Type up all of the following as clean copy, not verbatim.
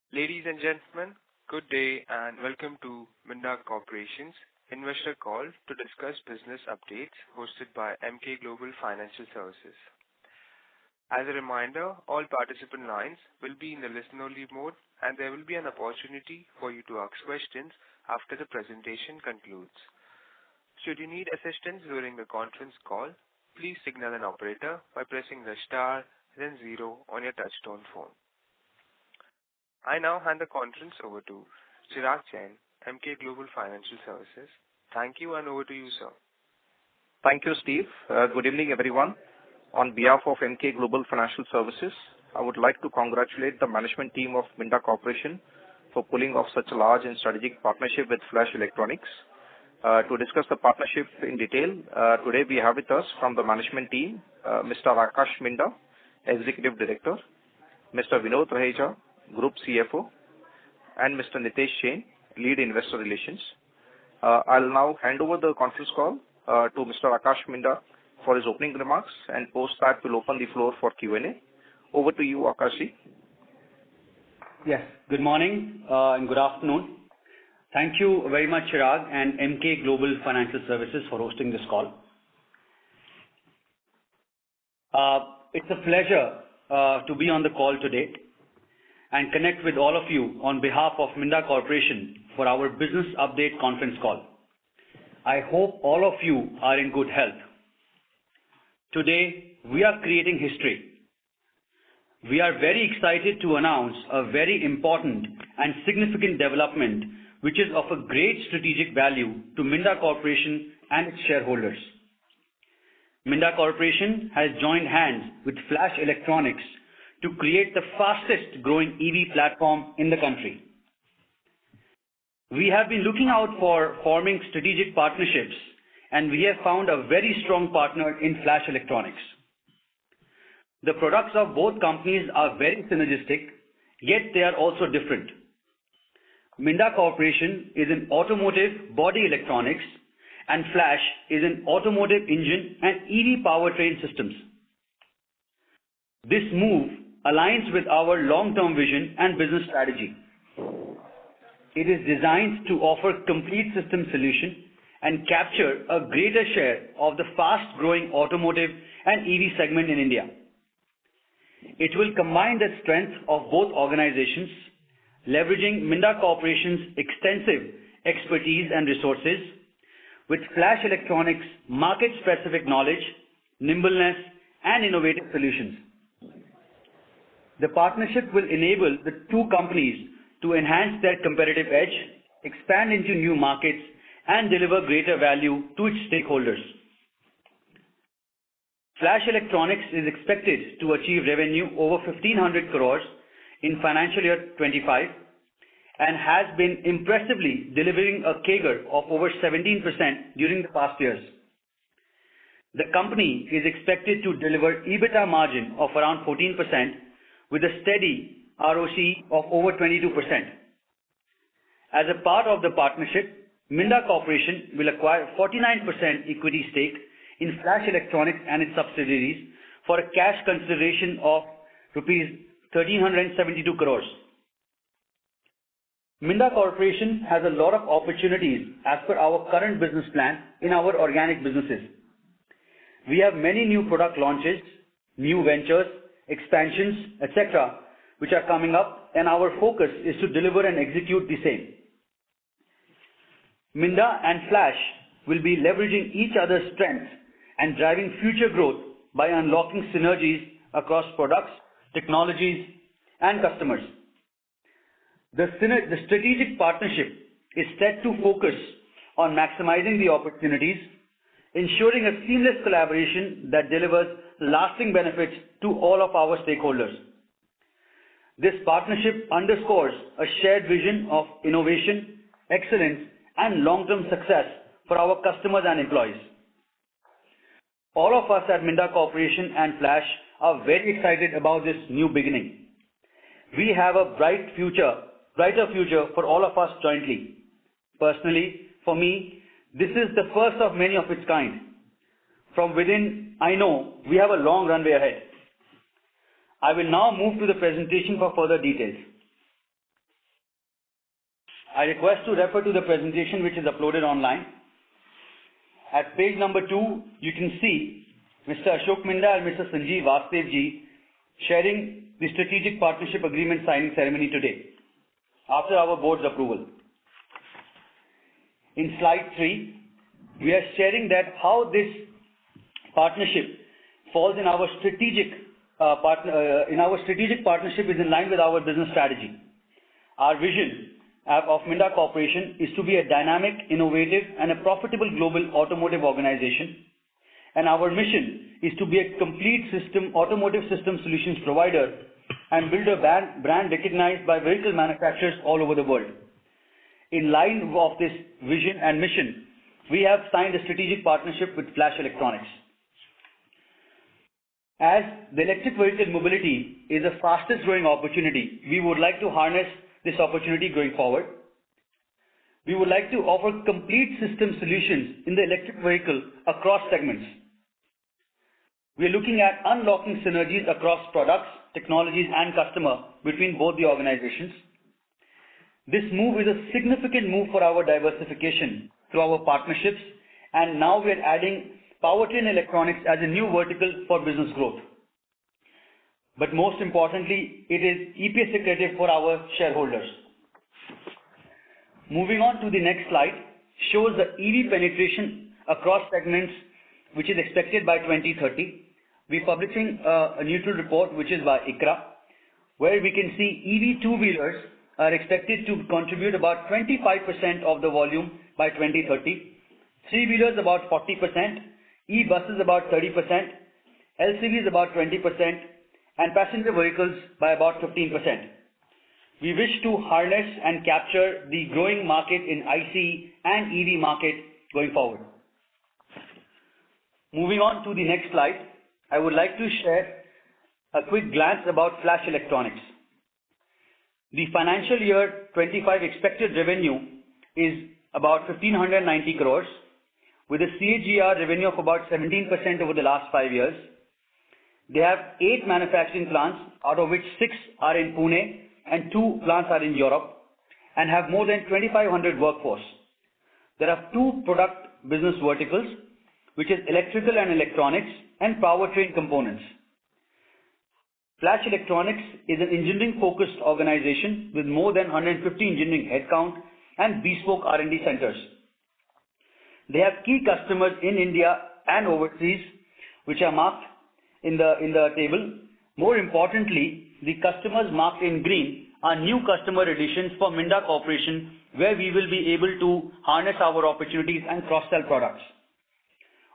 Ladies and gentlemen, good day and welcome to Minda Corporation's investor call to discuss business updates hosted by Emkay Global Financial Services. As a reminder, all participant lines will be in the listen-only mode, and there will be an opportunity for you to ask questions after the presentation concludes. Should you need assistance during the conference call, please signal an operator by pressing the star then 0 on your touchtone phone. I now hand the conference over to Chirag Jain, Emkay Global Financial Services. Thank you, and over to you, sir. Thank you, Steve. Good evening, everyone. On behalf of Emkay Global Financial Services, I would like to congratulate the management team of Minda Corporation for pulling off such a large and strategic partnership with Flash Electronics. To discuss the partnership in detail, today we have with us from the management team, Mr. Akash Minda, Executive Director, Mr. Vinod Raheja, Group CFO, and Mr. Nitesh Jain, Lead Investor Relations. I'll now hand over the conference call to Mr. Akash Minda for his opening remarks, and post that we'll open the floor for Q&A. Over to you, Akashji. Yes, good morning and good afternoon. Thank you very much, Chirag and Emkay Global Financial Services for hosting this call. It's a pleasure to be on the call today and connect with all of you on behalf of Minda Corporation for our business update conference call. I hope all of you are in good health. Today, we are creating history. We are very excited to announce a very important and significant development which is of a great strategic value to Minda Corporation and its shareholders. Minda Corporation has joined hands with Flash Electronics to create the fastest growing EV platform in the country. We have been looking out for forming strategic partnerships, and we have found a very strong partner in Flash Electronics. The products of both companies are very synergistic, yet they are also different. Minda Corporation is in automotive body electronics, and Flash is in automotive engine and EV powertrain systems. This move aligns with our long-term vision and business strategy. It is designed to offer complete system solution and capture a greater share of the fast-growing automotive and EV segment in India. It will combine the strength of both organizations, leveraging Minda Corporation's extensive expertise and resources with Flash Electronics' market-specific knowledge, nimbleness, and innovative solutions. The partnership will enable the two companies to enhance their competitive edge, expand into new markets, and deliver greater value to its stakeholders. Flash Electronics is expected to achieve revenue over 1,500 crores in financial year 25 and has been impressively delivering a CAGR of over 17% during the past years. The company is expected to deliver EBITDA margin of around 14% with a steady ROCE of over 22%. As a part of the partnership, Minda Corporation will acquire 49% equity stake in Flash Electronics and its subsidiaries for a cash consideration of rupees 1,372 crores. Minda Corporation has a lot of opportunities as per our current business plan in our organic businesses. We have many new product launches, new ventures, expansions, etc., which are coming up, and our focus is to deliver and execute the same. Minda and Flash will be leveraging each other's strengths and driving future growth by unlocking synergies across products, technologies, and customers. The strategic partnership is set to focus on maximizing the opportunities, ensuring a seamless collaboration that delivers lasting benefits to all of our stakeholders. This partnership underscores a shared vision of innovation, excellence, and long-term success for our customers and employees. All of us at Minda Corporation and Flash are very excited about this new beginning. We have a brighter future for all of us jointly. Personally, for me, this is the first of many of its kind. From within, I know we have a long runway ahead. I will now move to the presentation for further details. I request to refer to the presentation which is uploaded online. At page number 2, you can see Mr. Ashok Minda and Mr. Sanjeev Vastevji sharing the strategic partnership agreement signing ceremony today, after our board's approval. In slide 3, we are sharing that how this partnership falls in our strategic partnership is in line with our business strategy. Our vision of Minda Corporation is to be a dynamic, innovative, and a profitable global automotive organization. And our mission is to be a complete automotive system solutions provider and build a brand recognized by vehicle manufacturers all over the world. In line of this vision and mission, we have signed a strategic partnership with Flash Electronics. As the electric vehicle mobility is the fastest growing opportunity, we would like to harness this opportunity going forward. We would like to offer complete system solutions in the electric vehicle across segments. We are looking at unlocking synergies across products, technologies, and customer between both the organizations. This move is a significant move for our diversification through our partnerships, and now we are adding powertrain electronics as a new vertical for business growth. But most importantly, it is EPS accretive for our shareholders. Moving on to the next slide, shows the EV penetration across segments, which is expected by 2030. We're publishing a neutral report, which is by ICRA, where we can see EV two-wheelers are expected to contribute about 25% of the volume by 2030, three-wheelers about 40%, e-buses about 30%, LCVs about 20%, and passenger vehicles by about 15%. We wish to harness and capture the growing market in ICE and EV market going forward. Moving on to the next slide, I would like to share a quick glance about Flash Electronics. The financial year 25 expected revenue is about 1,590 crores, with a CAGR revenue of about 17% over the last 5 years. They have 8 manufacturing plants, out of which 6 are in Pune and 2 plants are in Europe, and have more than 2,500 workforce. There are 2 product business verticals, which is electrical and electronics and powertrain components. Flash Electronics is an engineering-focused organization with more than 150 engineering headcount and bespoke R&D centers. They have key customers in India and overseas, which are marked in the table. More importantly, the customers marked in green are new customer additions for Minda Corporation, where we will be able to harness our opportunities and cross-sell products.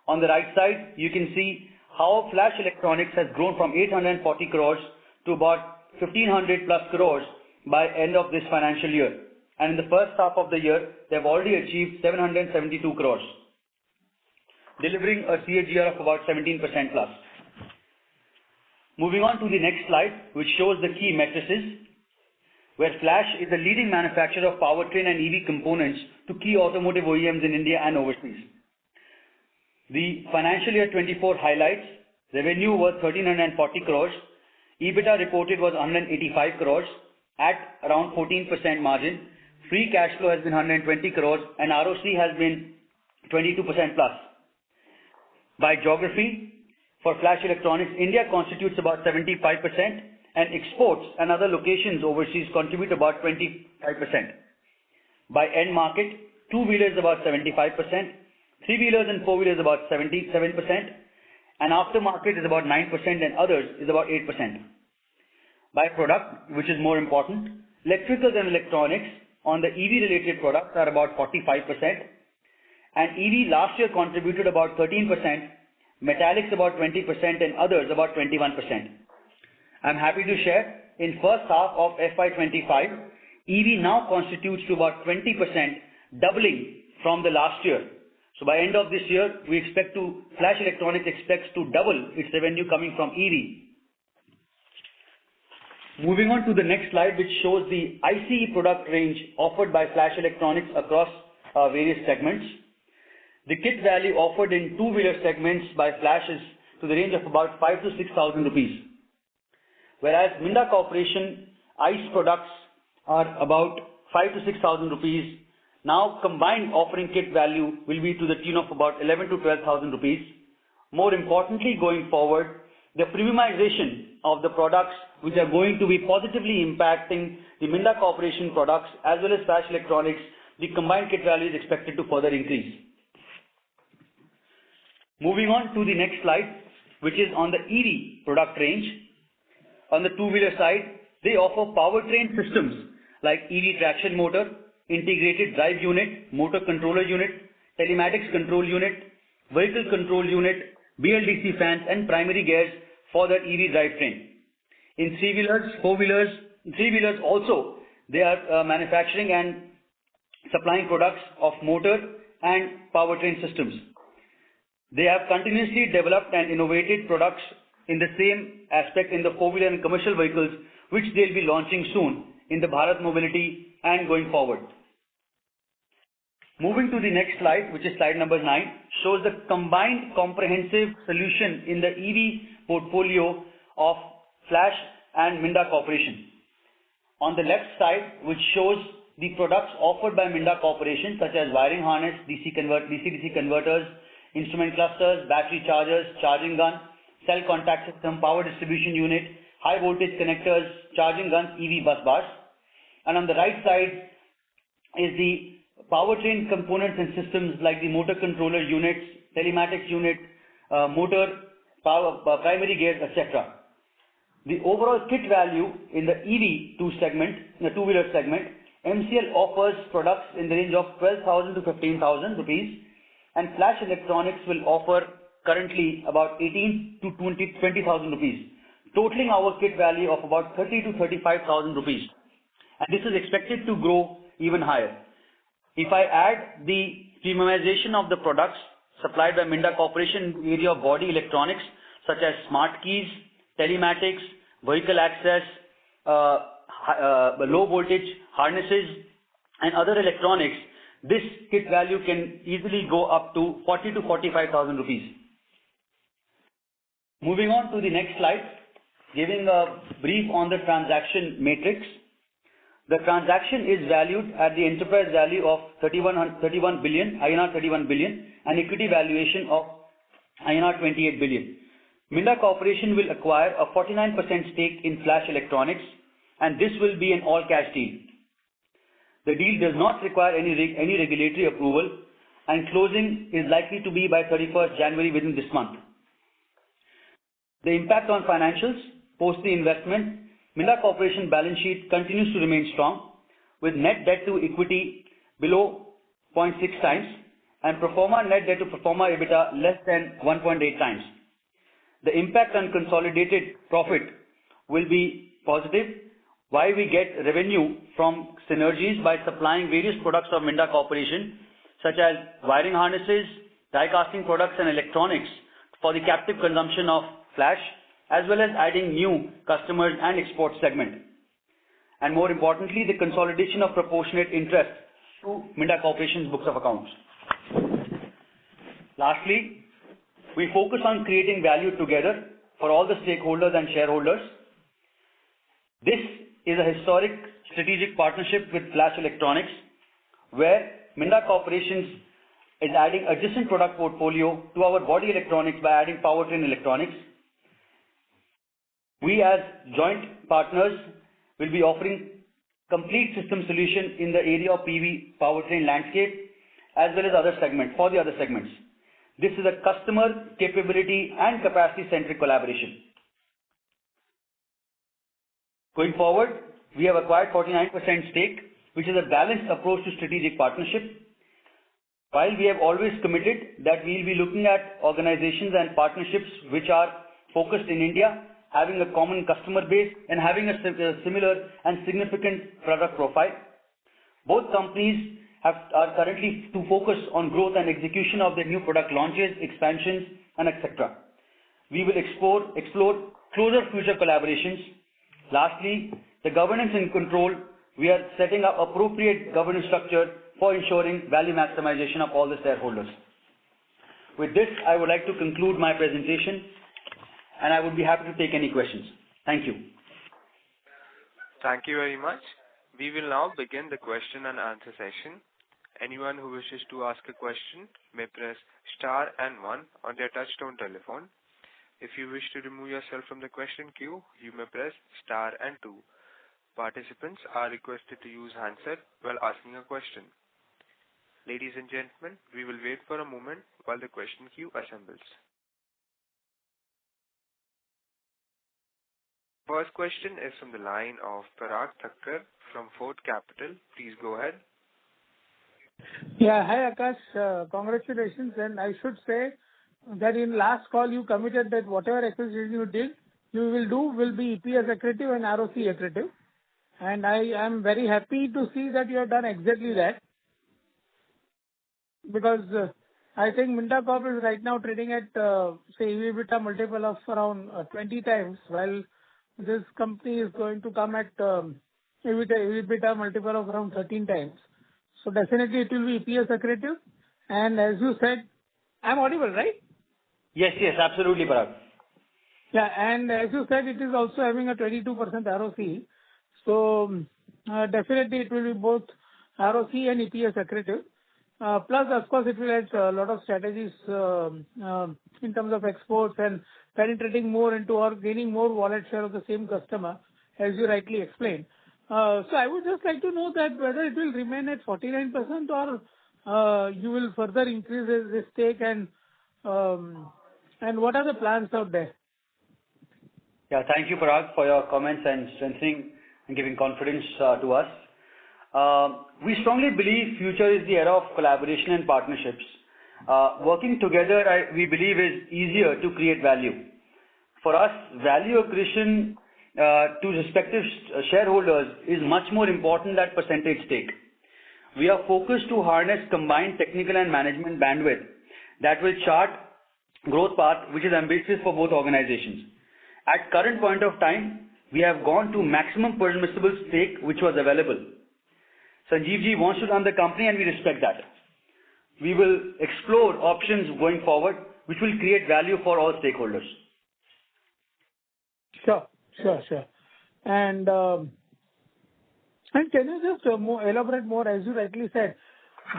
On the right side, you can see how Flash Electronics has grown from 840 crores to about 1,500 plus crores by end of this financial year. And in the first half of the year, they have already achieved 772 crores, delivering a CAGR of about 17% plus. Moving on to the next slide, which shows the key matrices, where Flash is a leading manufacturer of powertrain and EV components to key automotive OEMs in India and overseas. The financial year 24 highlights: revenue was 1,340 crores, EBITDA reported was 185 crores at around 14% margin, free cash flow has been 120 crores, and ROCE has been 22% plus. By geography, for Flash Electronics, India constitutes about 75%, and exports and other locations overseas contribute about 25%. By end market, two-wheelers about 75%, three-wheelers and four-wheelers about 77%, and aftermarket is about 9%, and others is about 8%. By product, which is more important, electricals and electronics on the EV-related products are about 45%, and EV last year contributed about 13%, metallics about 20%, and others about 21%. I'm happy to share, in first half of FY25, EV now constitutes to about 20%, doubling from the last year. So by end of this year, Flash Electronics expects to double its revenue coming from EV. Moving on to the next slide, which shows the ICE product range offered by Flash Electronics across various segments. The kit value offered in two-wheeler segments by Flash is to the range of about 5,000 to 6,000 rupees. Whereas Minda Corporation ICE products are about 5,000 to 6,000 rupees. Now combined offering kit value will be to the tune of about 11,000 to 12,000 rupees. More importantly, going forward, the premiumization of the products which are going to be positively impacting the Minda Corporation products as well as Flash Electronics, the combined kit value is expected to further increase. Moving on to the next slide, which is on the EV product range. On the two-wheeler side, they offer powertrain systems like EV traction motor, integrated drive unit, motor controller unit, telematics control unit, vehicle control unit, BLDC fans and primary gears for the EV drivetrain. In three-wheelers, four-wheelers, three-wheelers also, they are manufacturing and supplying products of motor and powertrain systems. They have continuously developed and innovated products in the same aspect in the four-wheeler and commercial vehicles, which they'll be launching soon in the Bharat Mobility and going forward. Moving to the next slide, which is slide number 9, shows the combined comprehensive solution in the EV portfolio of Flash and Minda Corporation. On the left side, which shows the products offered by Minda Corporation, such as wiring harness, DC-DC converters, instrument clusters, battery chargers, charging gun, cell contact system, power distribution unit, high voltage connectors, charging guns, EV bus bars. And on the right side is the powertrain components and systems like the motor controller units, telematics unit, motor, power, primary gears, etc. The overall kit value in the EV two-wheeler segment, MCL offers products in the range of 12,000 to 15,000 rupees, and Flash Electronics will offer currently about 18 to 20,000 rupees, totaling our kit value of about 30 to 35,000 rupees. And this is expected to grow even higher. If I add the premiumization of the products supplied by Minda Corporation in the area of body electronics, such as smart keys, telematics, vehicle access, low voltage harnesses, and other electronics, this kit value can easily go up to 40 to 45,000 rupees. Moving on to the next slide, giving a brief on the transaction matrix. The transaction is valued at the enterprise value of 31 billion, and equity valuation of INR 28 billion. Minda Corporation will acquire a 49% stake in Flash Electronics, and this will be an all-cash deal. The deal does not require any regulatory approval, and closing is likely to be by 31st January within this month. The impact on financials post the investment, Minda Corporation balance sheet continues to remain strong, with net debt to equity below 0.6 times and pro forma net debt to pro forma EBITDA less than 1.8 times. The impact on consolidated profit will be positive, while we get revenue from synergies by supplying various products of Minda Corporation, such as wiring harnesses, die casting products and electronics for the captive consumption of Flash, as well as adding new customers and export segment. And more importantly, the consolidation of proportionate interest to Minda Corporation's books of accounts. Lastly, we focus on creating value together for all the stakeholders and shareholders. This is a historic strategic partnership with Flash Electronics, where Minda Corporation is adding adjacent product portfolio to our body electronics by adding powertrain electronics. We as joint partners will be offering complete system solution in the area of PV powertrain landscape as well as other segments, for the other segments. This is a customer capability and capacity centric collaboration. Going forward, we have acquired 49% stake, which is a balanced approach to strategic partnership. While we have always committed that we will be looking at organizations and partnerships which are focused in India, having a common customer base and having a similar and significant product profile. Both companies are currently to focus on growth and execution of their new product launches, expansions, and etc. We will explore closer future collaborations. Lastly, the governance and control. We are setting up appropriate governance structure for ensuring value maximization of all the shareholders. With this, I would like to conclude my presentation, and I would be happy to take any questions. Thank you. Thank you very much. We will now begin the question and answer session. Anyone who wishes to ask a question may press star and 1 on their touchtone telephone. If you wish to remove yourself from the question queue, you may press star and 2. Participants are requested to use handset while asking a question. Ladies and gentlemen, we will wait for a moment while the question queue assembles. First question is from the line of Parag Thakkar from Fort Capital. Please go ahead. Yeah, hi Akash. Congratulations. And I should say that in last call you committed that whatever acquisition you will be EPS accretive and ROCE accretive. And I am very happy to see that you have done exactly that. Because I think Minda Corp is right now trading at, say, EBITDA multiple of around 20 times, while this company is going to come at EBITDA multiple of around 13 times. So definitely it will be EPS accretive. And as you said, I'm audible, right? Yes, absolutely, Parag. Yeah, and as you said, it is also having a 22% ROCE. So definitely it will be both ROCE and EPS accretive. Plus, of course, it will add a lot of strategies in terms of exports and penetrating more into or gaining more wallet share of the same customer, as you rightly explained. So I would just like to know that whether it will remain at 49% or you will further increase this stake and what are the plans out there? Yeah, thank you, Parag, for your comments and strengthening and giving confidence to us. We strongly believe future is the era of collaboration and partnerships. Working together, we believe, is easier to create value. For us, value accretion to respective shareholders is much more important than percentage stake. We are focused to harness combined technical and management bandwidth that will chart growth path which is ambitious for both organizations. At current point of time, we have gone to maximum permissible stake which was available. Sanjeev ji wants to run the company and we respect that. We will explore options going forward which will create value for all stakeholders. Sure. And can you just elaborate more, as you rightly said,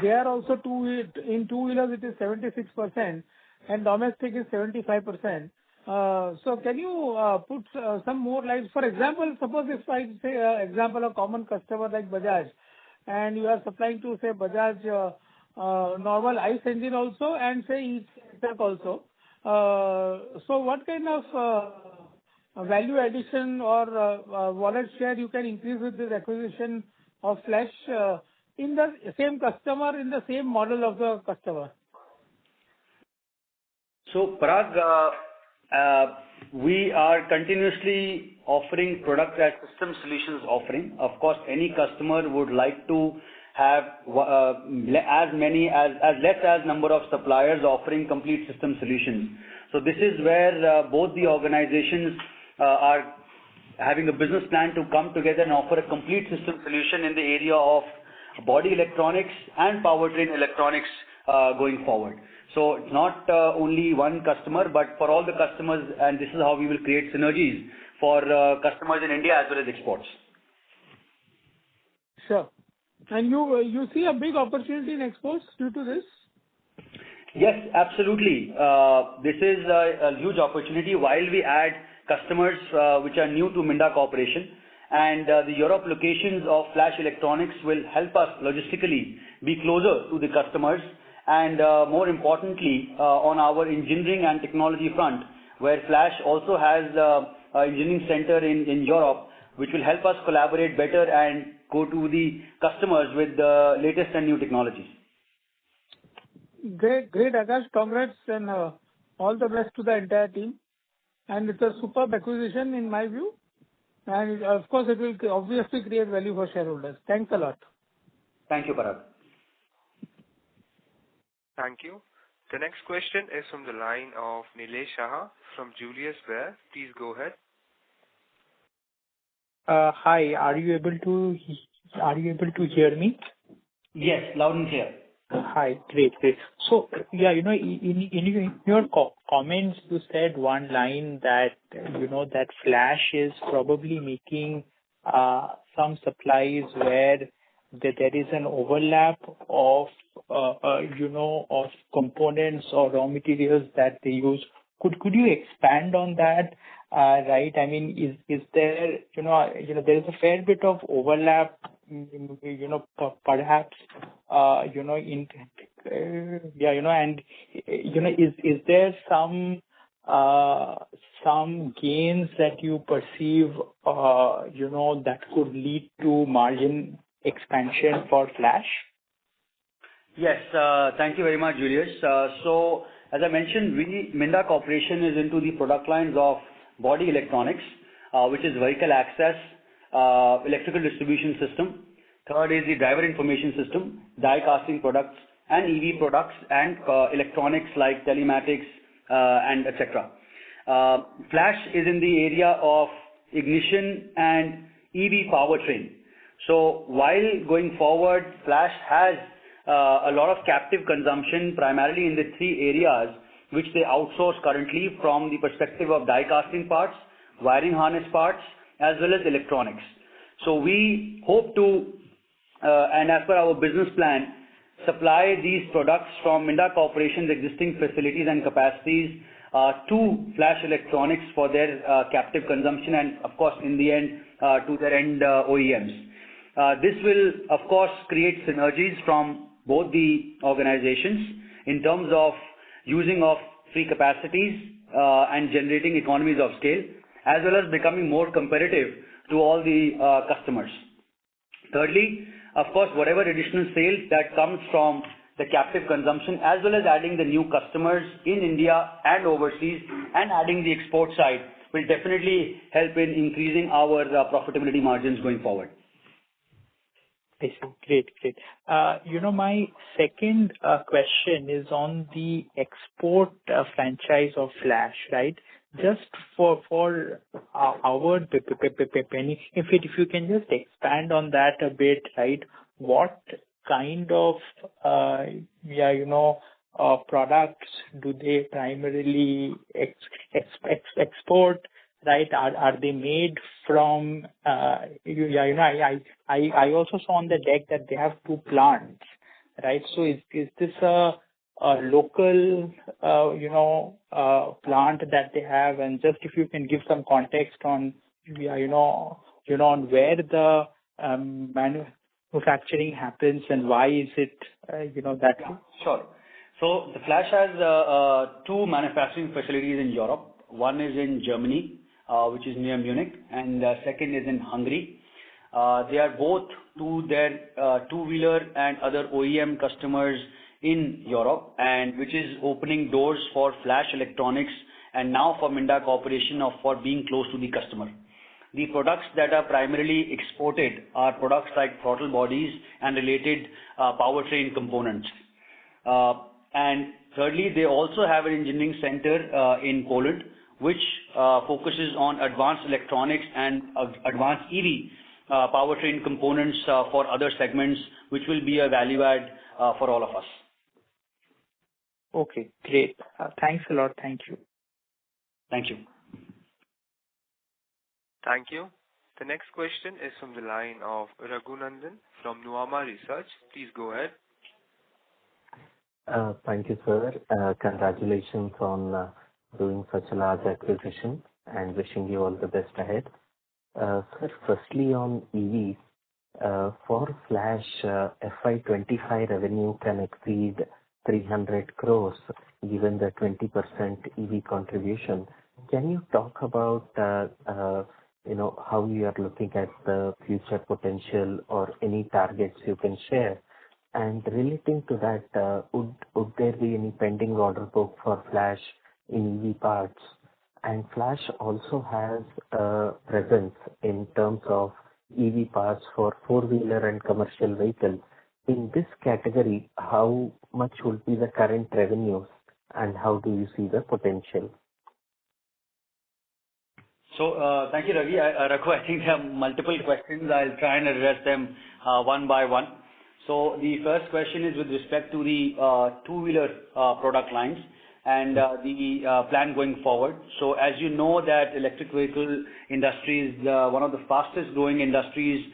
they are also in two-wheelers it is 76% and domestic is 75%. So can you put some more light? For example, suppose if I say example a common customer like Bajaj, and you are supplying to say Bajaj normal ICE engine also and say e-truck also. So what kind of value addition or wallet share you can increase with this acquisition of Flash in the same customer, in the same model of the customer? So, Parag, we are continuously offering product as system solutions offering. Of course, any customer would like to have as less as number of suppliers offering complete system solutions. So this is where both the organizations are having a business plan to come together and offer a complete system solution in the area of body electronics and powertrain electronics going forward. So it's not only one customer, but for all the customers, and this is how we will create synergies for customers in India as well as exports. Sure. And you see a big opportunity in exports due to this? Yes, absolutely. This is a huge opportunity while we add customers which are new to Minda Corporation, and the Europe locations of Flash Electronics will help us logistically be closer to the customers, and more importantly on our engineering and technology front, where Flash also has an engineering center in Europe, which will help us collaborate better and go to the customers with the latest and new technologies. Great, Akash. Congrats and all the best to the entire team. And it's a superb acquisition in my view. And of course, it will obviously create value for shareholders. Thanks a lot. Thank you, Parag. Thank you. The next question is from the line of Nilesh Shah from Julius Baer. Please go ahead. Hi, are you able to hear me? Yes, loud and clear. Hi, great. So, yeah, in your comments, you said one line that, that Flash is probably making supplies where there is an overlap of of components or raw materials that they use. Could you expand on that? Right? I mean, is there there is a fair bit of overlap, perhaps in and is there some gains that you perceive that could lead to margin expansion for Flash? Yes, thank you very much, Julius. So, as I mentioned, Minda Corporation is into the product lines of body electronics, which is vehicle access, electrical distribution system. Third is the driver information system, die casting products, and EV products, and electronics like telematics and etc. Flash is in the area of ignition and EV powertrain. So while going forward, Flash has a lot of captive consumption, primarily in the three areas which they outsource currently from the perspective of die casting parts, wiring harness parts, as well as electronics. So we hope to, and as per our business plan, supply these products from Minda Corporation's existing facilities and capacities to Flash Electronics for their captive consumption, and of course in the end to their end OEMs. This will of course create synergies from both the organizations in terms of using of free capacities and generating economies of scale, as well as becoming more competitive to all the customers. Thirdly, of course, whatever additional sales that comes from the captive consumption, as well as adding the new customers in India and overseas, and adding the export side, will definitely help in increasing our profitability margins going forward. I see. Great. My second question is on the export franchise of Flash, right? Just for our benefit, if you can just expand on that a bit, right? What kind of products do they primarily export? Right? Are they made from? I also saw on the deck that they have 2 plants, right? So is this a local plant that they have? And just if you can give some context on on where the manufacturing happens and why is it that way? Sure. So the Flash has 2 manufacturing facilities in Europe. One is in Germany, which is near Munich, and second is in Hungary. They are both to their two-wheeler and other OEM customers in Europe, and which is opening doors for Flash Electronics and now for Minda Corporation for being close to the customer. The products that are primarily exported are products like throttle bodies and related powertrain components. And thirdly, they also have an engineering center in Poland, which focuses on advanced electronics and advanced EV powertrain components for other segments, which will be a value add for all of us. Okay, great. Thanks a lot. Thank you. Thank you. Thank you. The next question is from the line of Raghunandan from Nuvama Research. Please go ahead. Thank you, sir. Congratulations on doing such a large acquisition and wishing you all the best ahead. Sir, firstly on EVs, for Flash, FY25 revenue can exceed 300 crores given the 20% EV contribution. Can you talk about how you are looking at the future potential or any targets you can share? And relating to that, would there be any pending order book for Flash in EV parts? And Flash also has a presence in terms of EV parts for four-wheeler and commercial vehicles. In this category, how much would be the current revenues and how do you see the potential? So, thank you, Raghu. I think there are multiple questions. I'll try and address them one by one. So, the first question is with respect to the two-wheeler product lines. and the plan going forward. So as you know that electric vehicle industry is one of the fastest growing industries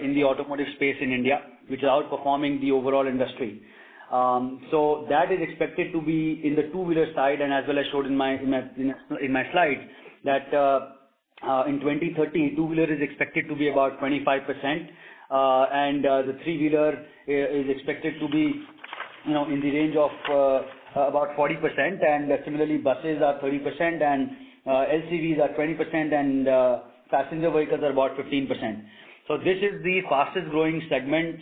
in the automotive space in India, which is outperforming the overall industry. So that is expected to be in the two-wheeler side, and as well as showed in my slides that in 2030 two-wheeler is expected to be about 25%, and the three-wheeler is expected to be in the range of about 40%, and similarly buses are 30%, and LCVs are 20%, and passenger vehicles are about 15%. So this is the fastest growing segment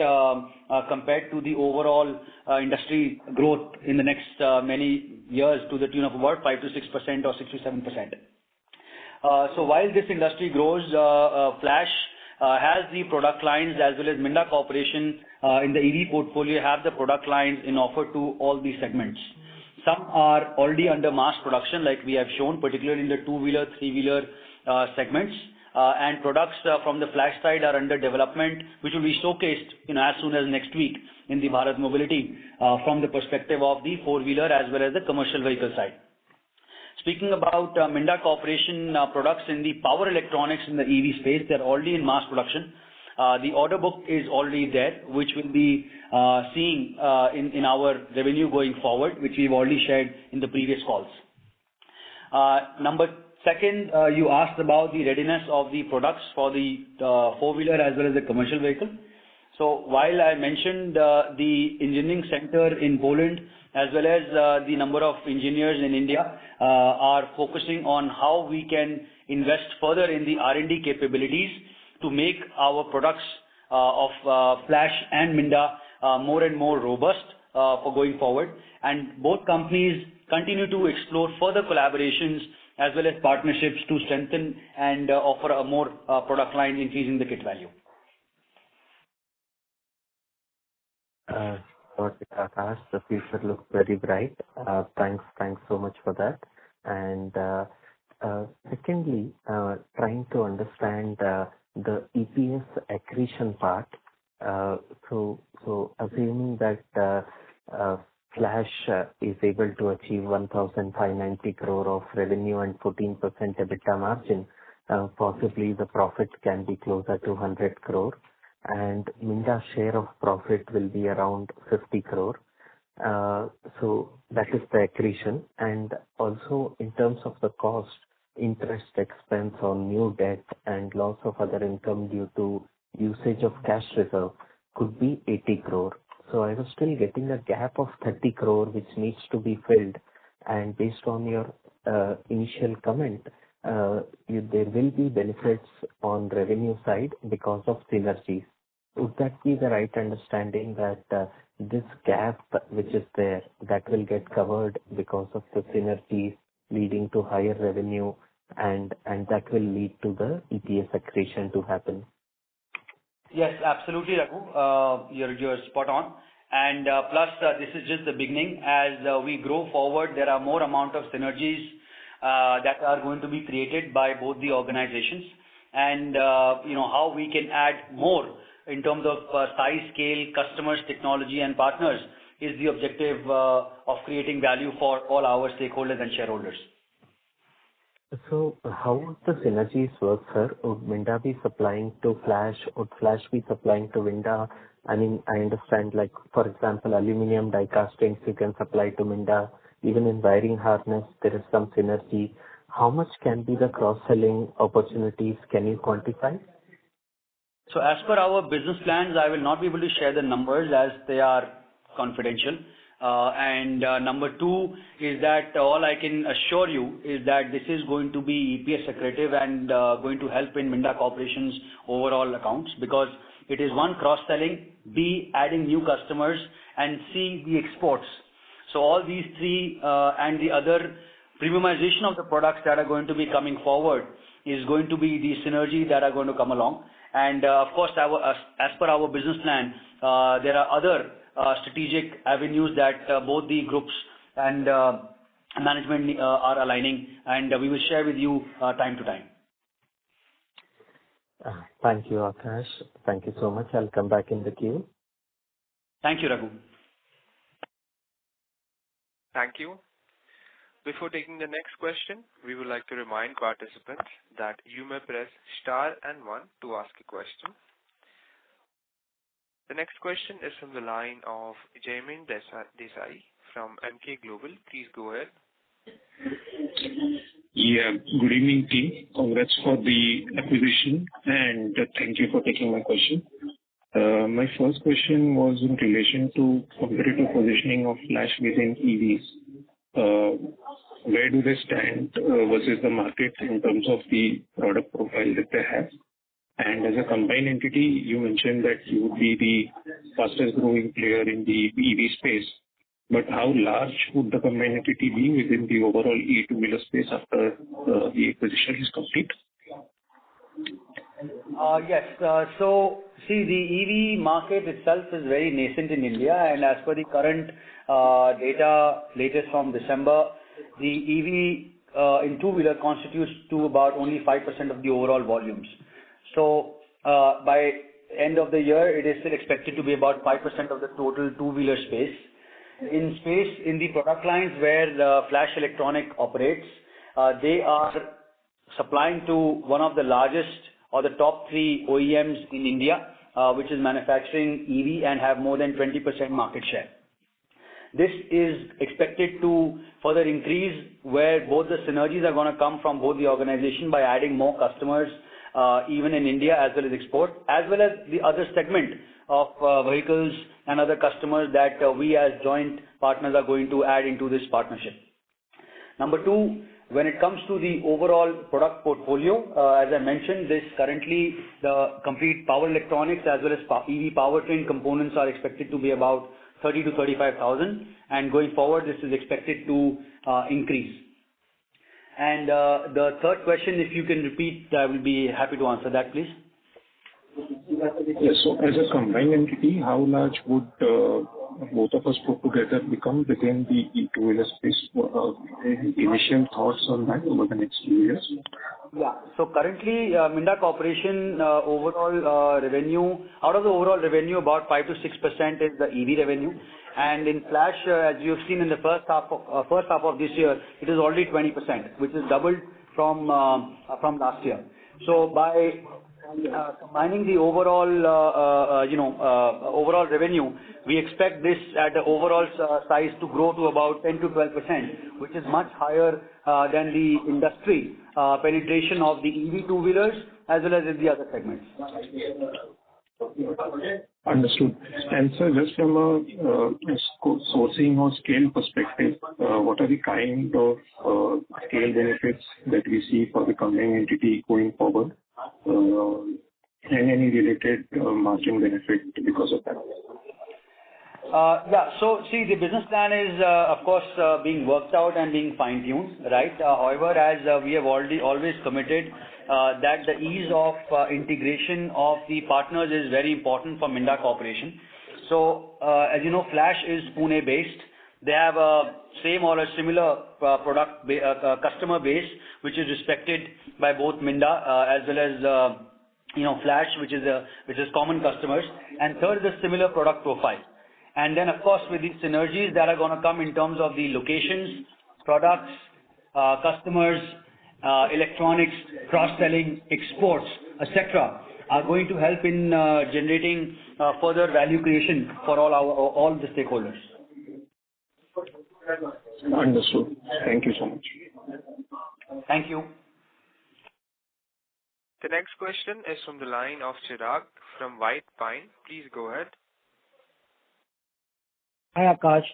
compared to the overall industry growth in the next many years, to the tune of about 5 to 6% or 6 to 7%. So while this industry grows, Flash has the product lines, as well as Minda Corporation in the EV portfolio have the product lines in offer to all these segments. Some are already under mass production, like we have shown, particularly in the two-wheeler, three-wheeler segments. And products from the Flash side are under development, which will be showcased as soon as next week in the Bharat Mobility from the perspective of the four-wheeler as well as the commercial vehicle side. Speaking about Minda Corporation products in the power electronics in the EV space, they're already in mass production. The order book is already there, which will be seeing in our revenue going forward, which we've already shared in the previous calls. Second, you asked about the readiness of the products for the four-wheeler as well as the commercial vehicle. So while I mentioned the engineering center in Poland as well as the number of engineers in India are focusing on how we can invest further in the R&D capabilities to make our products of Flash and Minda more and more robust for going forward. And both companies continue to explore further collaborations as well as partnerships to strengthen and offer a more product line, increasing the kit value. Akash, the future looks very bright. Thanks so much for that. And secondly, trying to understand the EPS accretion part. So assuming that Flash is able to achieve 1,590 crore of revenue and 14% EBITDA margin, possibly the profit can be closer to 100 crore, and Minda's share of profit will be around 50 crore. So that is the accretion. And also in terms of the cost, interest expense on new debt and loss of other income due to usage of cash reserve could be 80 crore. So I was still getting a gap of 30 crore which needs to be filled. And based on your initial comment, there will be benefits on revenue side because of synergies. Would that be the right understanding, that this gap which is there, that will get covered because of the synergies leading to higher revenue, and that will lead to the EPS accretion to happen? Yes, absolutely, Raghu. You're spot on. And plus, this is just the beginning. As we grow forward, there are more amount of synergies that are going to be created by both the organizations. And, how we can add more in terms of size, scale, customers, technology, and partners is the objective of creating value for all our stakeholders and shareholders. So how would the synergies work, sir? Would Minda be supplying to Flash? Would Flash be supplying to Minda? I mean, I understand, like, for example, aluminium die castings you can supply to Minda. Even in wiring harness, there is some synergy. How much can be the cross-selling opportunities? Can you quantify? So as per our business plans, I will not be able to share the numbers as they are confidential. And number two is that all I can assure you is that this is going to be EPS accretive and going to help in Minda Corporation's overall accounts, because it is one, cross-selling, B, adding new customers, and C, the exports. So all these three and the other premiumization of the products that are going to be coming forward is going to be the synergy that are going to come along. And of course, as per our business plan, there are other strategic avenues that both the groups and management are aligning, and we will share with you time to time. Thank you, Akash. Thank you so much. I'll come back in the queue. Thank you, Raghu. Thank you. Before taking the next question, we would like to remind participants that you may press star and one to ask a question. The next question is from the line of Jaimin Desai from MK Global. Please go ahead. Yeah, good evening, team. Congrats for the acquisition, and thank you for taking my question. My first question was in relation to competitive positioning of Flash within EVs. Where do they stand versus the market in terms of the product profile that they have? And as a combined entity, you mentioned that you would be the fastest growing player in the EV space. But how large would the combined entity be within the overall e-two-wheeler space after the acquisition is complete? Yes. So, see, the EV market itself is very nascent in India, and as per the current data, latest from December, the EV in two-wheeler constitutes to about only 5% of the overall volumes. So, by end of the year, it is still expected to be about 5% of the total two-wheeler space. In the product lines where the Flash Electronic operates, they are supplying to one of the largest or the top 3 OEMs in India, which is manufacturing EV and have more than 20% market share. This is expected to further increase where both the synergies are going to come from both the organization by adding more customers, even in India as well as export, as well as the other segment of vehicles and other customers that we as joint partners are going to add into this partnership. Number 2, when it comes to the overall product portfolio, as I mentioned, this currently the complete power electronics as well as EV powertrain components are expected to be about 30 to 35,000, and going forward this is expected to increase. And the third question, if you can repeat, I will be happy to answer that, please. Yes, so as a combined entity, how large would both of us put together become within the e-two-wheeler space? Initial thoughts on that over the next few years? Yeah, so currently Minda Corporation overall revenue, out of the overall revenue, about 5 to 6% is the EV revenue. And in Flash, as you've seen in the first half of this year, it is already 20%, which is doubled from last year. So by combining the overall overall revenue, we expect this at the overall size to grow to about 10 to 12%, which is much higher than the industry penetration of the EV two-wheelers as well as in the other segments. Understood. And sir, just from a sourcing or scale perspective, what are the kind of scale benefits that we see for the combined entity going forward, and any related margin benefit because of that? Yeah, so see, the business plan is of course being worked out and being fine-tuned, right? However, as we have always committed that the ease of integration of the partners is very important for Minda Corporation. So, as you know, Flash is Pune-based. They have a same or a similar customer base, which is respected by both Minda as well as Flash, which is common customers. And third is a similar product profile. And then, of course, with the synergies that are going to come in terms of the locations, products, customers, electronics, cross-selling, exports, etc., are going to help in generating further value creation for all the stakeholders. Understood. Thank you so much. Thank you. The next question is from the line of Chirag from White Pine. Please go ahead. Hi Akash,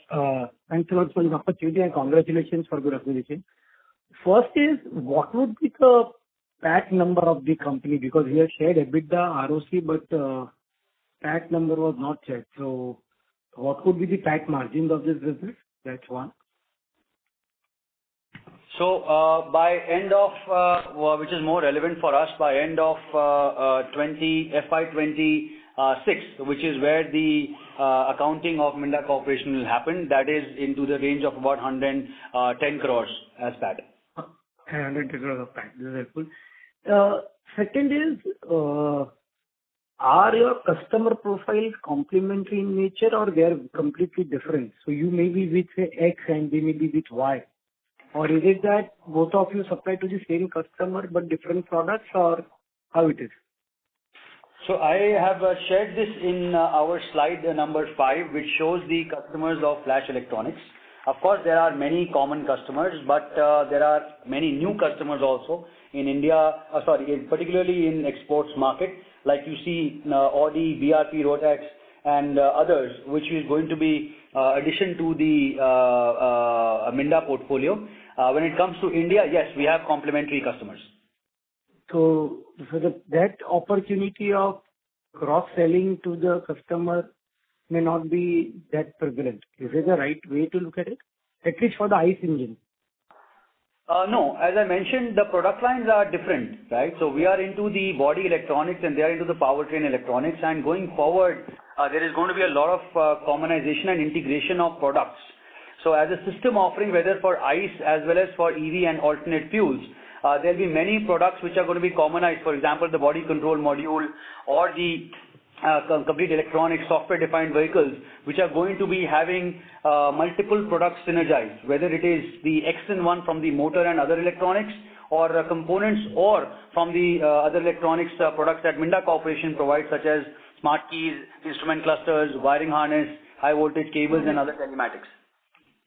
thanks a lot for the opportunity and congratulations for good acquisition. First is, what would be the PAT number of the company? Because we have shared EBITDA, ROCE, but PAT number was not shared. So what would be the PAT margins of this business? That's one. So by end of, which is more relevant for us, by end of FY26, which is where the accounting of Minda Corporation will happen, that is into the range of about 110 crores as PAT. 110 crores of PAT. This is helpful. Second is, are your customer profiles complementary in nature or they are completely different? So you may be with say X and they may be with Y. Or is it that both of you supply to the same customer but different products, or how it is? So I have shared this in our slide number 5, which shows the customers of Flash Electronics. Of course, there are many common customers, but there are many new customers also in India, particularly in exports market, like you see Audi, BRP, Rotax, and others, which is going to be addition to the Minda portfolio. When it comes to India, yes, we have complementary customers. So that opportunity of cross-selling to the customer may not be that prevalent. Is it the right way to look at it? At least for the ICE engine. No, as I mentioned, the product lines are different, right? So we are into the body electronics and they are into the powertrain electronics, and going forward, there is going to be a lot of commonization and integration of products. So as a system offering, whether for ICE as well as for EV and alternate fuels, there will be many products which are going to be commonized. For example, the body control module or the complete electronic software-defined vehicles, which are going to be having multiple products synergized, whether it is the X-in-1 from the motor and other electronics, or components, or from the other electronics products that Minda Corporation provides, such as smart keys, instrument clusters, wiring harness, high voltage cables, and other telematics.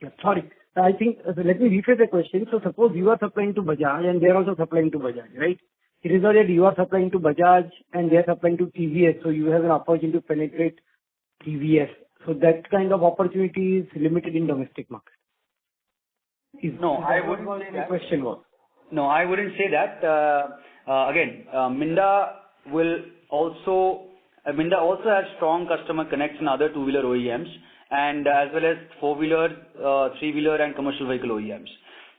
Yeah, sorry. I think, let me rephrase the question. So suppose you are supplying to Bajaj and they are also supplying to Bajaj, right? It is not that you are supplying to Bajaj and they are supplying to TVS, so you have an opportunity to penetrate TVS. So that kind of opportunity is limited in domestic market. I wouldn't say that. Question was. No, I wouldn't say that. Minda also has strong customer connects in other two-wheeler OEMs, and as well as four-wheeler, three-wheeler, and commercial vehicle OEMs.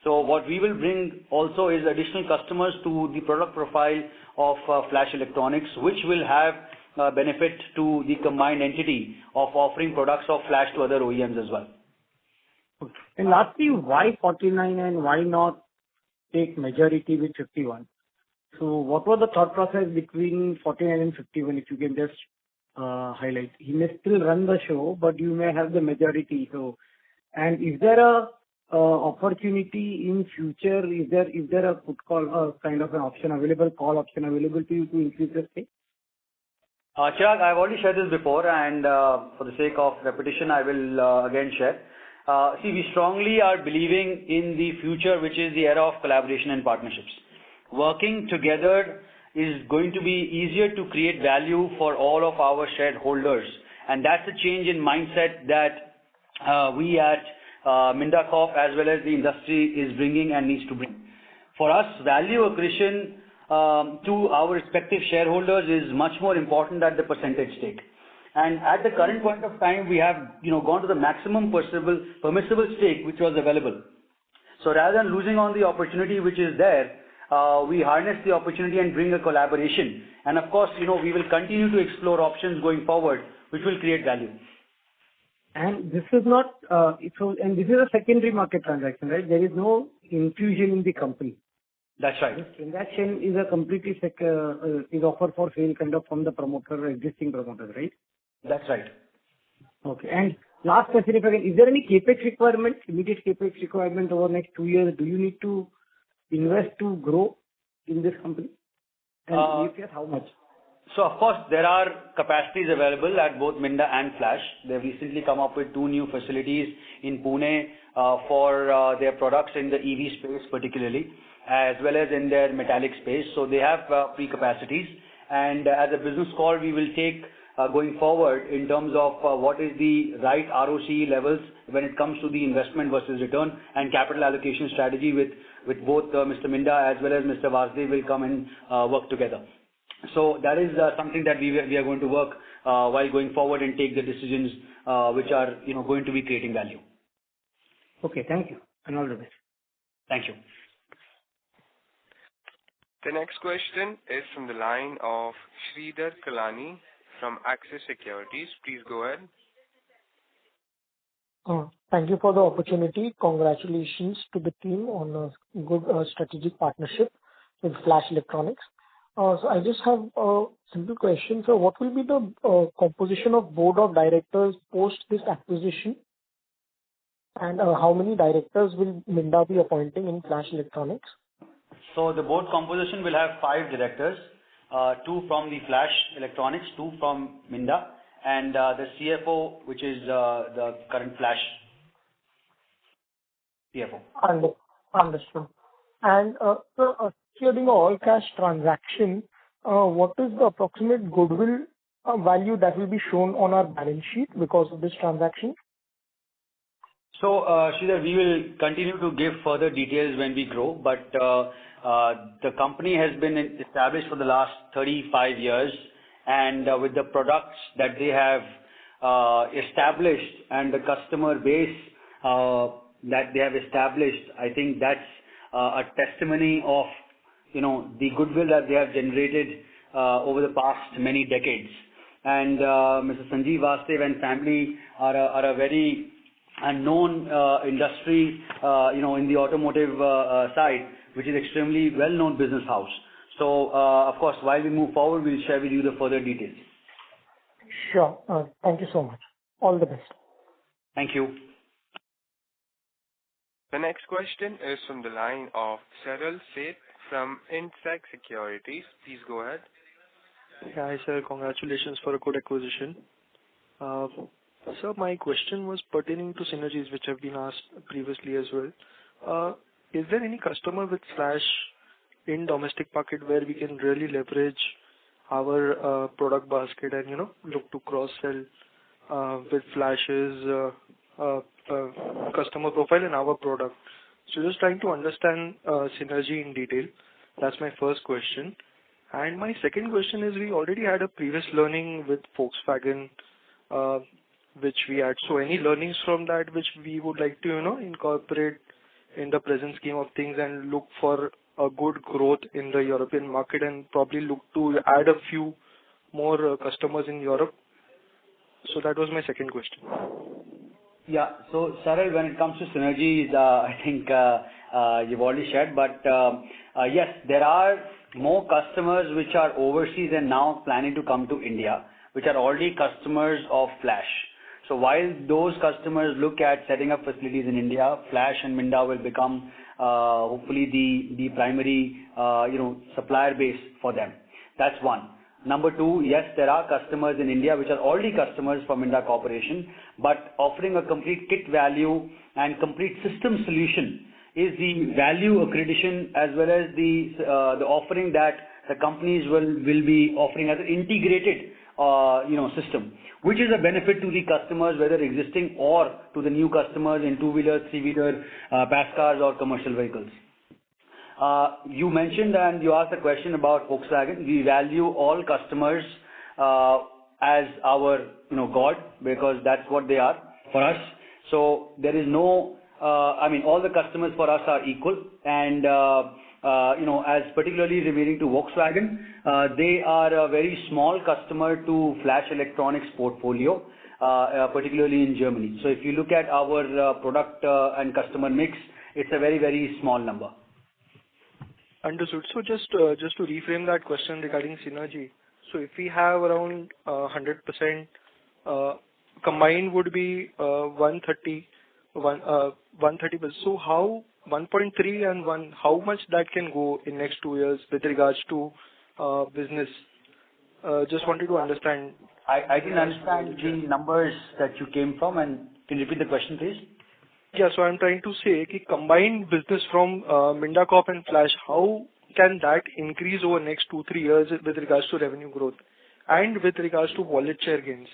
So what we will bring also is additional customers to the product profile of Flash Electronics, which will have benefit to the combined entity of offering products of Flash to other OEMs as well. Okay. And lastly, why 49 and why not take majority with 51? So what was the thought process between 49 and 51, if you can just highlight? He may still run the show, but you may have the majority. So, and is there a opportunity in future? Is there a put call kind of an option available, call option available to you to increase the stake? Chirag, I've already shared this before, and for the sake of repetition, I will again share. We strongly are believing in the future, which is the era of collaboration and partnerships. Working together is going to be easier to create value for all of our shareholders, and that's a change in mindset that we at Minda Corp as well as the industry is bringing and needs to bring. For us, value accretion to our respective shareholders is much more important than the percentage stake. And at the current point of time, we have gone to the maximum permissible stake which was available. So rather than losing on the opportunity which is there, we harness the opportunity and bring a collaboration. And of course, we will continue to explore options going forward, which will create value. And this is not, and this is a secondary market transaction, right? There is no infusion in the company. That's right. This transaction is a completely is offer for sale kind of from the promoter, existing promoter, right? That's right. Okay. And last question, if again, is there any capex requirement, immediate capex requirement over next 2 years? Do you need to invest to grow in this company? And if yes, how much? So of course, there are capacities available at both Minda and Flash. They've recently come up with 2 new facilities in Pune for their products in the EV space particularly, as well as in their metallic space. So they have pre-capacities. And as a business call, we will take going forward in terms of what is the right ROCE levels when it comes to the investment versus return and capital allocation strategy with both Mr. Minda as well as Mr. Vasudev will come and work together. So that is something that we are going to work while going forward and take the decisions which are going to be creating value. Okay, thank you, and all the best. Thank you. The next question is from the line of Sridhar Kalani from Axis Securities. Please go ahead. Thank you for the opportunity. Congratulations to the team on a good strategic partnership with Flash Electronics. So I just have a simple question. So what will be the composition of board of directors post this acquisition? And how many directors will Minda be appointing in Flash Electronics? So the board composition will have 5 directors, 2 from the Flash Electronics, 2 from Minda, and the CFO, which is the current Flash CFO. Understood. And so, during the all-cash transaction, what is the approximate goodwill value that will be shown on our balance sheet because of this transaction? So, Sridhar, we will continue to give further details when we grow, but the company has been established for the last 35 years, and with the products that they have established and the customer base that they have established, I think that's a testimony of, the goodwill that they have generated over the past many decades. And Mr. Sanjeev Vastev and family are a very known industry, in the automotive side, which is extremely well-known business house. So, of course, while we move forward, we'll share with you the further details. Sure. Thank you so much. All the best. Thank you. The next question is from the line of Saral Seth from Insec Securities. Please go ahead. Hi, sir. Congratulations for a good acquisition. Sir, my question was pertaining to synergies, which have been asked previously as well. Is there any customer with Flash in domestic market where we can really leverage our product basket and, look to cross-sell with Flash's customer profile and our product? So just trying to understand synergy in detail. That's my first question. And my second question is, we already had a previous learning with Volkswagen, which we had. So any learnings from that which we would like to, incorporate in the present scheme of things and look for a good growth in the European market and probably look to add a few more customers in Europe? So that was my second question. Yeah. So, Saral, when it comes to synergies, I think you've already shared, but yes, there are more customers which are overseas and now planning to come to India, which are already customers of Flash. So while those customers look at setting up facilities in India, Flash and Minda will become hopefully the primary supplier base for them. That's one. Number two, yes, there are customers in India which are already customers for Minda Corporation, but offering a complete kit value and complete system solution is the value accreditation as well as the offering that the companies will be offering as an integrated system, which is a benefit to the customers, whether existing or to the new customers in two-wheeler, three-wheeler, pass cars or commercial vehicles. You mentioned and you asked a question about Volkswagen. We value all customers as our God, because that's what they are for us. So there is no, all the customers for us are equal, and as particularly relating to Volkswagen, they are a very small customer to Flash Electronics portfolio, particularly in Germany. So if you look at our product and customer mix, it's a very, very small number. Understood. So just to reframe that question regarding synergy. So if we have around 100%, combined would be 130. So how 1.3 and 1, how much that can go in next 2 years with regards to business? Just wanted to understand. I didn't understand the numbers that you came from, and can you repeat the question, please? Yeah, so I'm trying to say, combined business from Minda Corp and Flash, how can that increase over next 2-3 years with regards to revenue growth and with regards to wallet share gains?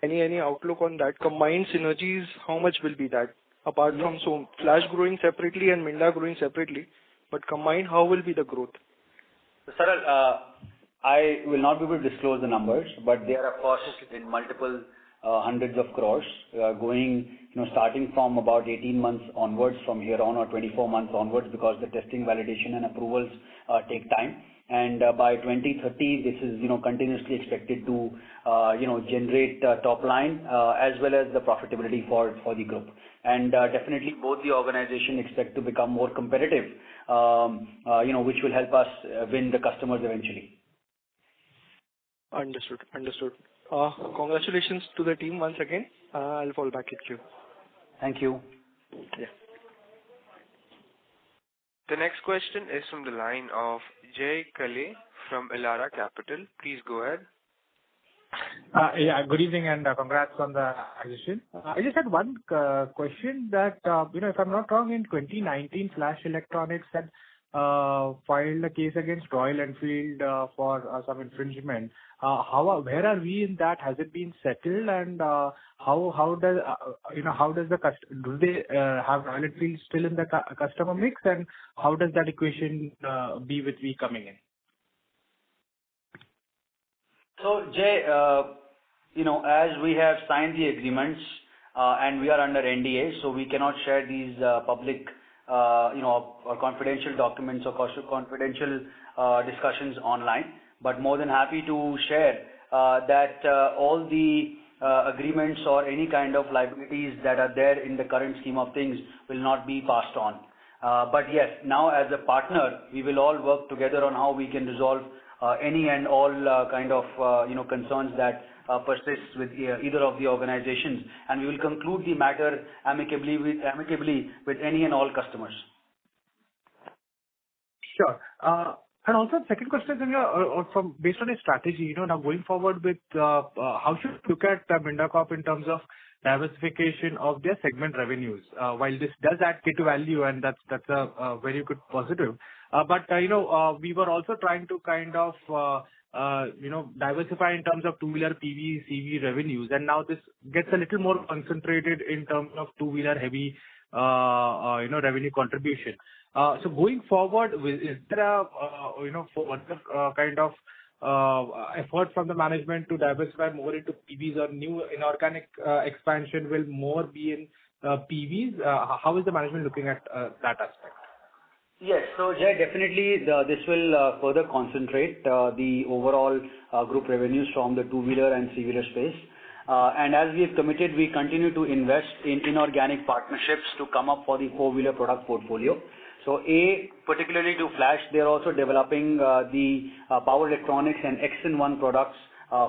Any outlook on that? Combined synergies, how much will be that? Apart from Flash growing separately and Minda growing separately, but combined, how will be the growth? Saral, I will not be able to disclose the numbers, but they are of course in multiple hundreds of crores, going, starting from about 18 months onwards from here on, or 24 months onwards, because the testing, validation and approvals take time. And by 2030, this is, continuously expected to, generate top line as well as the profitability for the group. And definitely both the organization expect to become more competitive, which will help us win the customers eventually. Understood. Congratulations to the team once again. I'll fall back at you. Thank you. Yeah. The next question is from the line of Jay Kale from Elara Capital. Please go ahead. Yeah, good evening and congrats on the acquisition. I just had one question that, if I'm not wrong, in 2019, Flash Electronics had filed a case against Royal Enfield for some infringement. Where are we in that? Has it been settled? And how does do they have Royal Enfield still in the customer mix? And how does that equation be with we coming in? So, Jay, as we have signed the agreements and we are under NDA, so we cannot share these public, or confidential documents or confidential discussions online. But more than happy to share that all the agreements or any kind of liabilities that are there in the current scheme of things will not be passed on. But yes, now as a partner, we will all work together on how we can resolve any and all kind of concerns that persist with either of the organizations, and we will conclude the matter amicably with any and all customers. Sure. And also, second question is based on a strategy. Now going forward with how should we look at Minda Corp in terms of diversification of their segment revenues? While this does add to value, and that's a very good positive. But we were also trying to kind of diversify in terms of two-wheeler PV, CV revenues, and now this gets a little more concentrated in terms of two-wheeler heavy, revenue contribution. So going forward, is there kind of effort from the management to diversify more into PVs, or new inorganic expansion will more be in PVs? How is the management looking at that aspect? Yes. So, Jay, definitely this will further concentrate the overall group revenues from the two-wheeler and three-wheeler space. And as we have committed, we continue to invest in inorganic partnerships to come up for the four-wheeler product portfolio. So, particularly to Flash, they are also developing the power electronics and X-in-1 products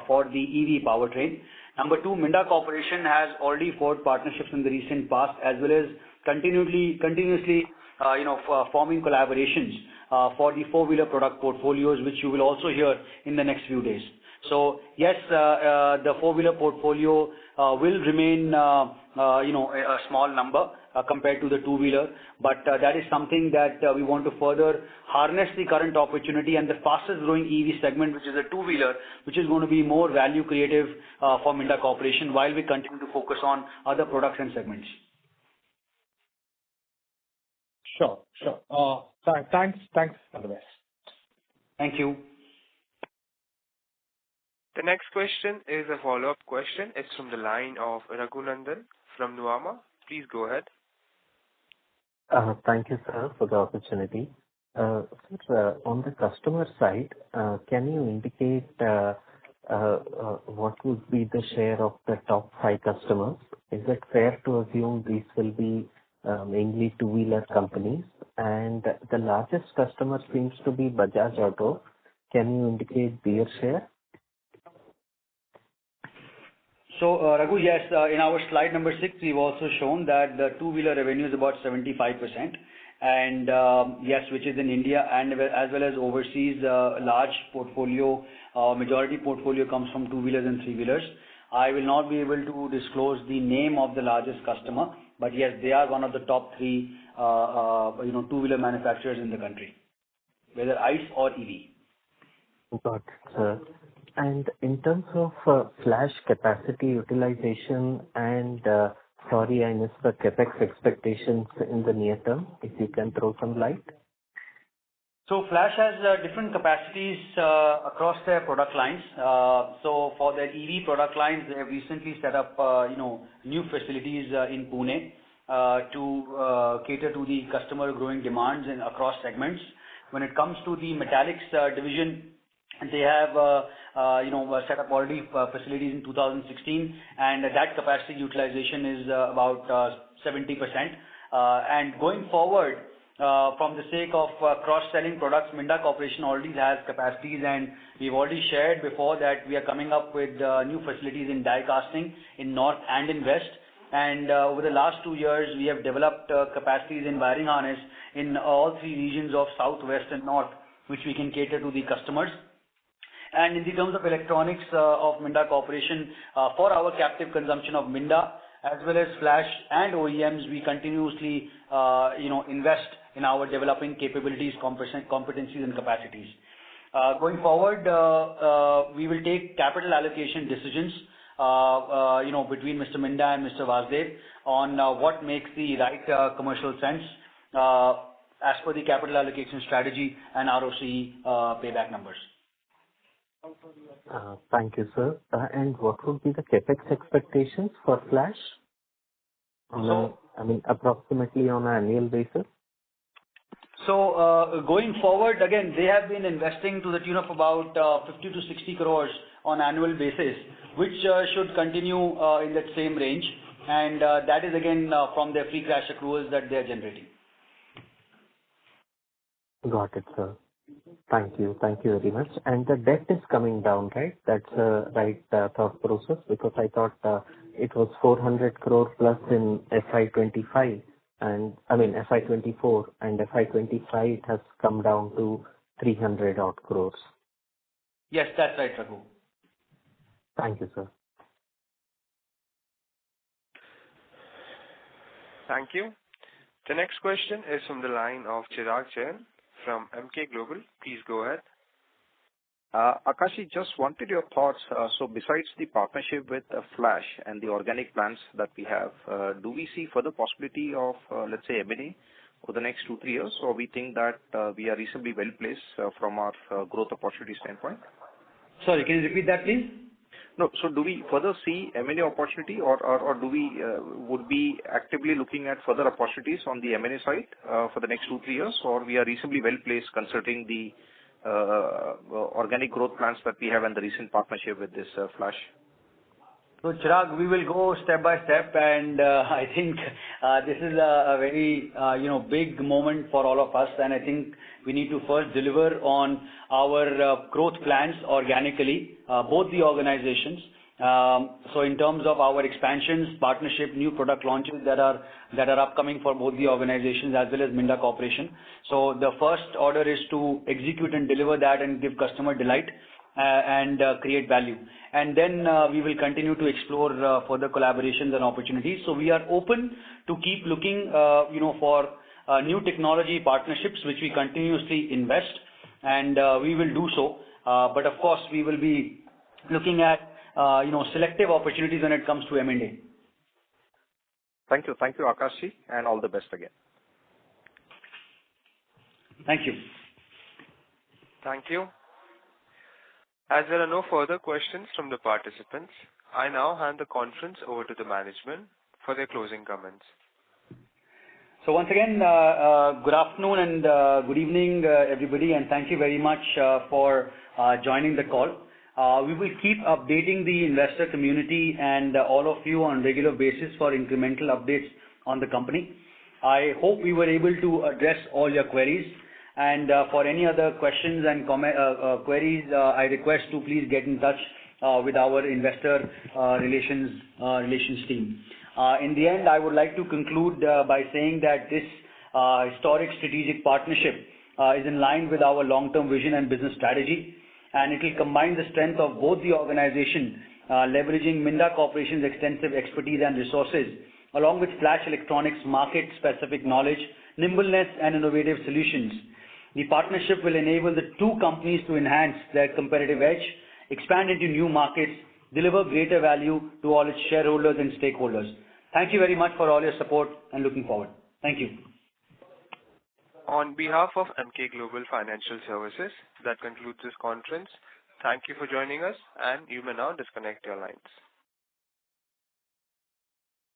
for the EV powertrain. Number two, Minda Corporation has already forged partnerships in the recent past, as well as continuously forming collaborations for the four-wheeler product portfolios, which you will also hear in the next few days. So yes, the four-wheeler portfolio will remain, a small number compared to the two-wheeler, but that is something that we want to further harness the current opportunity and the fastest growing EV segment, which is a two-wheeler, which is going to be more value creative for Minda Corporation while we continue to focus on other products and segments. Sure. Thanks for the best. Thank you. The next question is a follow-up question. It's from the line of Raghunandan from Nuvama. Please go ahead. Thank you, sir, for the opportunity. Sir, on the customer side, can you indicate what would be the share of the top 5 customers? Is it fair to assume these will be mainly two-wheeler companies? And the largest customer seems to be Bajaj Auto. Can you indicate their share? So, Raghu, yes, in our slide number 6, we've also shown that the two-wheeler revenue is about 75%. And yes, which is in India and as well as overseas, large portfolio, majority portfolio comes from two-wheelers and three-wheelers. I will not be able to disclose the name of the largest customer, but yes, they are one of the top 3, two-wheeler manufacturers in the country, whether ICE or EV. Got it, sir. And in terms of Flash capacity utilization and, sorry, I missed the CapEx expectations in the near term, if you can throw some light. So Flash has different capacities across their product lines. So for their EV product lines, they have recently set up, new facilities in Pune to cater to the customer growing demands and across segments. When it comes to the metallics division, they have set up already facilities in 2016, and that capacity utilization is about 70%. And going forward, from the sake of cross-selling products, Minda Corporation already has capacities, and we've already shared before that we are coming up with new facilities in die casting in north and in west. And over the last 2 years, we have developed capacities in wiring harness in all 3 regions of South, West, and North, which we can cater to the customers. And in the terms of electronics of Minda Corporation, for our captive consumption of Minda, as well as Flash and OEMs, we continuously, invest in our developing capabilities, competencies, and capacities. Going forward, we will take capital allocation decisions, between Mr. Minda and Mr. Vasudev on what makes the right commercial sense as per the capital allocation strategy and ROCE payback numbers. Thank you, sir. And what would be the CapEx expectations for Flash? Approximately on an annual basis? So, going forward, again, they have been investing to the tune of about 50 to 60 crores on annual basis, which should continue in that same range. And that is again from their free cash accruals that they are generating. Got it, sir. Thank you. Thank you very much. And the debt is coming down, right? That's the right thought process, because I thought it was 400 crore plus in FY25 and FY24, and FY25 it has come down to 300 odd crores. Yes, that's right, Raghu. Thank you, sir. Thank you. The next question is from the line of Chirag Jain from MK Global. Please go ahead. Akashi, just wanted your thoughts. So besides the partnership with Flash and the organic plans that we have, do we see further possibility of, let's say, M&A over the next 2-3 years, or we think that we are reasonably well placed from our growth opportunity standpoint? Sorry, can you repeat that, please? No, so do we further see M&A opportunity, or do we would be actively looking at further opportunities on the M&A side for the next 2-3 years, or we are reasonably well placed considering the organic growth plans that we have and the recent partnership with this Flash? So Chirag, we will go step by step, and I think this is a very big moment for all of us, and I think we need to first deliver on our growth plans organically, both the organizations. So in terms of our expansions, partnership, new product launches that are upcoming for both the organizations as well as Minda Corporation. So the first order is to execute and deliver that and give customer delight and create value. And then we will continue to explore further collaborations and opportunities. So we are open to keep looking, for new technology partnerships, which we continuously invest, and we will do so. But of course, we will be looking at selective opportunities when it comes to M&A. Thank you, Akashi, and all the best again. Thank you. Thank you. As there are no further questions from the participants, I now hand the conference over to the management for their closing comments. So once again, good afternoon and good evening, everybody, and thank you very much for joining the call. We will keep updating the investor community and all of you on regular basis for incremental updates on the company. I hope we were able to address all your queries. And for any other questions and queries, I request to please get in touch with our investor relations team. In the end, I would like to conclude by saying that this historic strategic partnership is in line with our long-term vision and business strategy, and it will combine the strength of both the organization, leveraging Minda Corporation's extensive expertise and resources, along with Flash Electronics' market-specific knowledge, nimbleness, and innovative solutions. The partnership will enable the two companies to enhance their competitive edge, expand into new markets, deliver greater value to all its shareholders and stakeholders. Thank you very much for all your support and looking forward. Thank you. On behalf of MK Global Financial Services, that concludes this conference. Thank you for joining us, and you may now disconnect your lines.